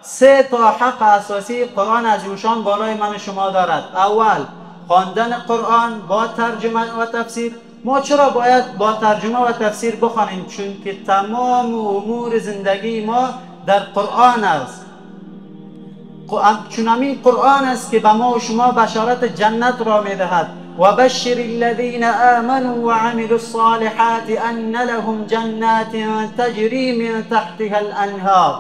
سه تا حق اساسی قرآن عظیمشان بالای من شما دارد. اول، خواندن قرآن با ترجمه و تفسیر. ما چرا باید با ترجمه و تفسیر بخوانیم؟ چون که تمام امور زندگی ما در قرآن است. چون همین قرآن است که به ما و شما بشارت جنت را میدهد. و بشر الذین آمنوا وعملوا الصالحات ان لهم جنات تجری من تحتها الانهار.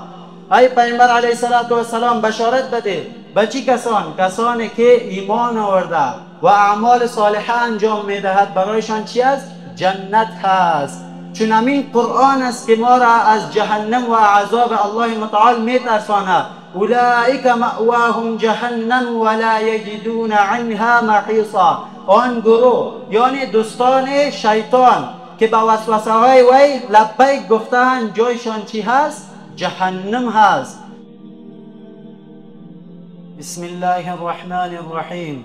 ای پیامبر علیه السلام بشارت بده به چی کسان؟ کسانی که ایمان آورده و اعمال صالحه انجام میدهد برایشان چی است؟ جنت هست. چون همین قرآن است که ما را از جهنم و عذاب الله متعال میترساند. اولئک مأواهم جهنم ولا یجدون عنها محیصا. آن گروه یعنی دوستان شیطان که به وسوسه های وی لبیک گفتند جایشان چی هست؟ جهنم هست. بسم الله الرحمن الرحیم.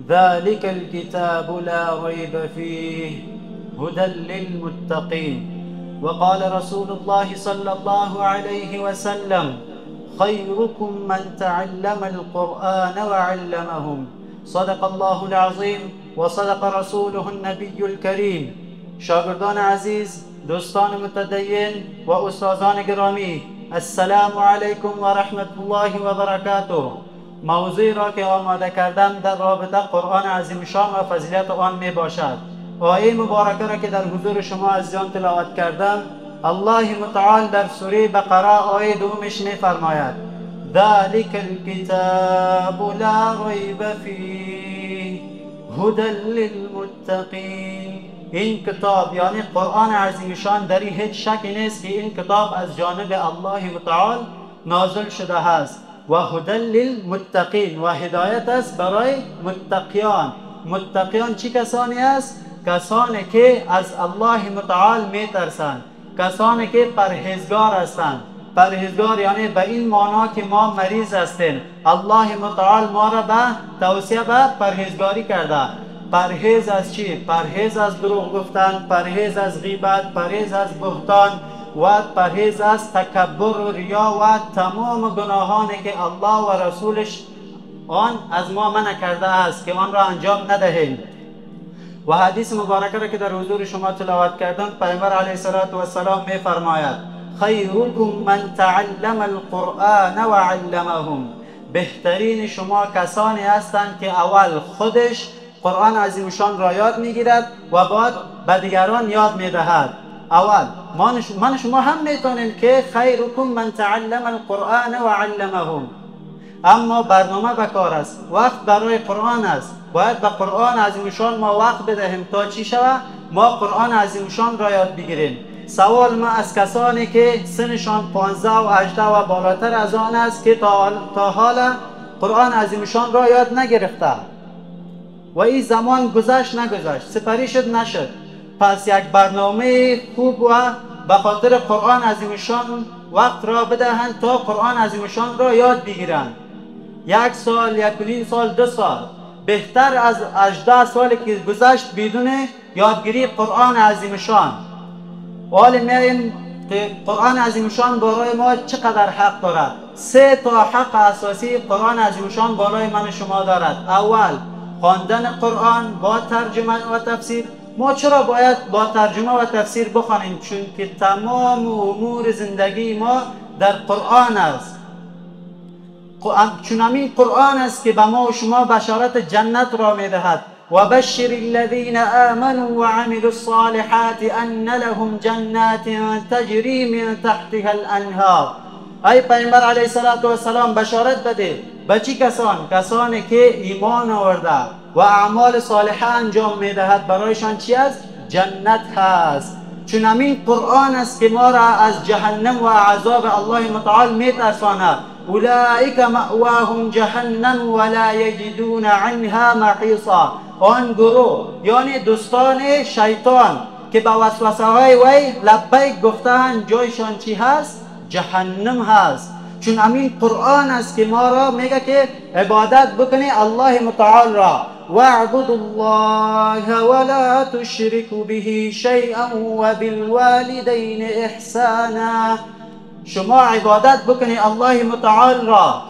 ذلك الكتاب لا ريب فيه هدى للمتقين. وقال رسول الله صلى الله عليه وسلم خيركم من تعلم القرآن وعلمهم. صدق الله العظیم و صدق رسوله النبی الكریم. شاگردان عزیز، دوستان متدین و استادان گرامی، السلام علیکم و رحمت الله و برکاته. موضوعی را که آماده کردم در رابطه قرآن عظیم شان و فضیلت آن می باشد. آیه مبارکه را که در حضور شما عزیزان تلاوت کردم، الله متعال در سوره بقره آیه دومش می فرماید ذلك الكتاب لا ریب فیه هدى للمتقین. این کتاب یعنی قرآن عظیم شان در این هیچ شکی نیست که این کتاب از جانب الله متعال نازل شده است و هدى للمتقین و هدایت است برای متقیان. متقیان چی کسانی است؟ کسانی که از الله متعال میترسند، کسانی که پرهیزگار هستند. پرهیزگار یعنی به این معنا که ما مریض هستیم، الله متعال ما را به توصیه به پرهیزگاری کرده. پرهیز از چی؟ پرهیز از دروغ گفتن، پرهیز از غیبت، پرهیز از بهتان و پرهیز از تکبر و ریا و تمام گناهانی که الله و رسولش آن از ما منع کرده است که آن را انجام ندهیم. و حدیث مبارکه را که در حضور شما تلاوت کردم، پیامبر علیه السلام می فرماید خیرکم من تعلم القرآن و علمهم. بهترین شما کسانی هستند که اول خودش قرآن عظیمشان را یاد میگیرد و بعد به دیگران یاد میدهد. اول من شما هم میتونیم که خیرکم من تعلم القرآن و علمهم، اما برنامه بکار است، وقت برای قرآن است. باید به قرآن عظیمشان ما وقت بدهیم تا چی شود؟ ما قرآن عظیمشان را یاد بگیریم. سوال ما از کسانی که سنشان 15 و 18 و بالاتر از آن است که تا حالا قرآن عظیمشان را یاد نگرفته و این زمان گذشت نگذشت، سپری شد نشد. پس یک برنامه خوب و به خاطر قرآن عظیمشان وقت را بدهند تا قرآن عظیمشان را یاد بگیرند. 1 سال، 1.5 سال، 2 سال، بهتر از 18 سالی که گذشت بدون یادگیری قرآن عظیمشان. حال میاییم که قرآن عظیمشان برای ما چقدر حق دارد. 3 تا حق اساسی قرآن عظیمشان بالای من شما دارد. اول، خواندن قرآن با ترجمه و تفسیر. ما چرا باید با ترجمه و تفسیر بخوانیم؟ چون که تمام امور زندگی ما در قرآن است. چون همین قرآن است که به ما و شما بشارت جنت را میدهد. و بشر الذین آمنوا وعملوا الصالحات ان لهم جنات تجری من تحتها الانهار. ای پیامبر علیه السلام بشارت بده به چی کسان؟ کسانی که ایمان آورده و اعمال صالحه انجام میدهد برایشان چی است؟ جنت هست. چون همین قرآن است که ما را از جهنم و عذاب الله متعال میترساند. اولئک مأواهم جهنم ولا یجدون عنها محیصا. آن گروه یعنی دوستان شیطان که به وسوسه های وی لبیک گفتند جایشان چی هست؟ جهنم هست. چون همین قرآن است که ما را میگه که عبادت بکنی الله متعال را. واعبدوا الله ولا تشركوا به شيئا وبالوالدين احسانا. شما عبادت بکنید الله متعال را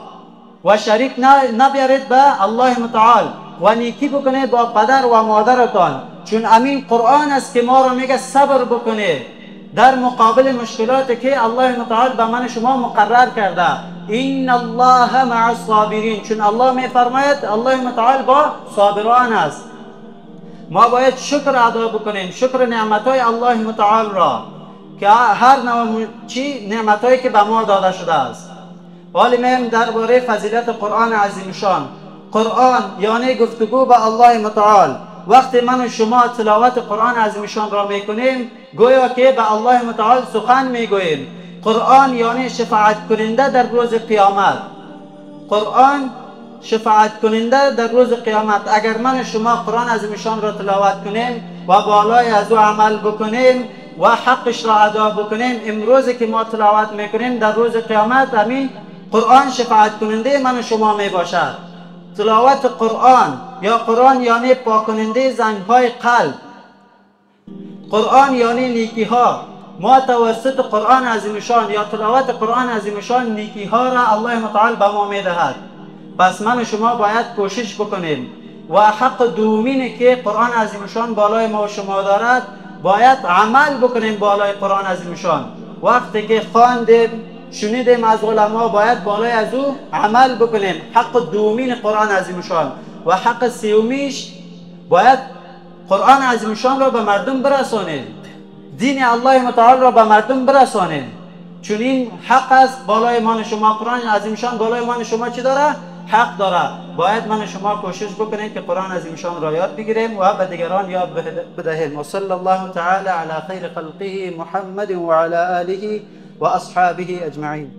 و شریک نبیارید به الله متعال و نیکی بکنید با پدر و مادرتان، چون امین قرآن است که ما را میگه صبر بکنید در مقابل مشکلاتی که الله متعال به من شما مقرر کرده. این الله مع الصابرین، چون الله میفرماید الله متعال با صابران است. ما باید شکر ادا بکنیم، شکر نعمتهای الله متعال را که هر نوع نعمتهایی که به ما داده شده است. حالی میم درباره فضیلت قرآن عظیم شان. قرآن یعنی گفتگو با الله متعال. وقتی من و شما تلاوت قرآن عظیم شان را میکنیم گویا که به الله متعال سخن میگوییم. قرآن یعنی شفاعت کننده در روز قیامت. قرآن شفاعت کننده در روز قیامت. اگر من و شما قرآن عظیم شان را تلاوت کنیم و بالای از او عمل بکنیم و حقش را ادا بکنیم، امروزی که ما تلاوت میکنیم در روز قیامت همین قرآن شفاعت کننده من و شما می باشد. تلاوت قرآن یا قرآن یعنی پاک کننده زنگ‌های قلب. قرآن یعنی نیکی ها. ما توسط قرآن عظیم شان یا تلاوت قرآن عظیم شان نیکی ها را الله متعال به ما می دهد. پس من و شما باید کوشش بکنیم و حق دومینی که قرآن عظیم شان بالای ما و شما دارد باید عمل بکنیم بالای قرآن عظیم شان. وقتی که خواندیم شنیدیم از علما باید بالای از او عمل بکنیم. حق دومین قرآن عظیم شان و حق سومیش باید قرآن عظیم شان را به مردم برسانید، دین الله متعال را به مردم برسانید، چون این حق است بالای من شما. قرآن عظیم شان بالای من شما چی داره؟ حق داره. باید من شما کوشش بکنید که قرآن عظیم شان را یاد بگیریم و به دیگران یاد بدهیم. و صلی الله تعالی علی خیر خلقه محمد و علی آله و اصحابه اجمعین.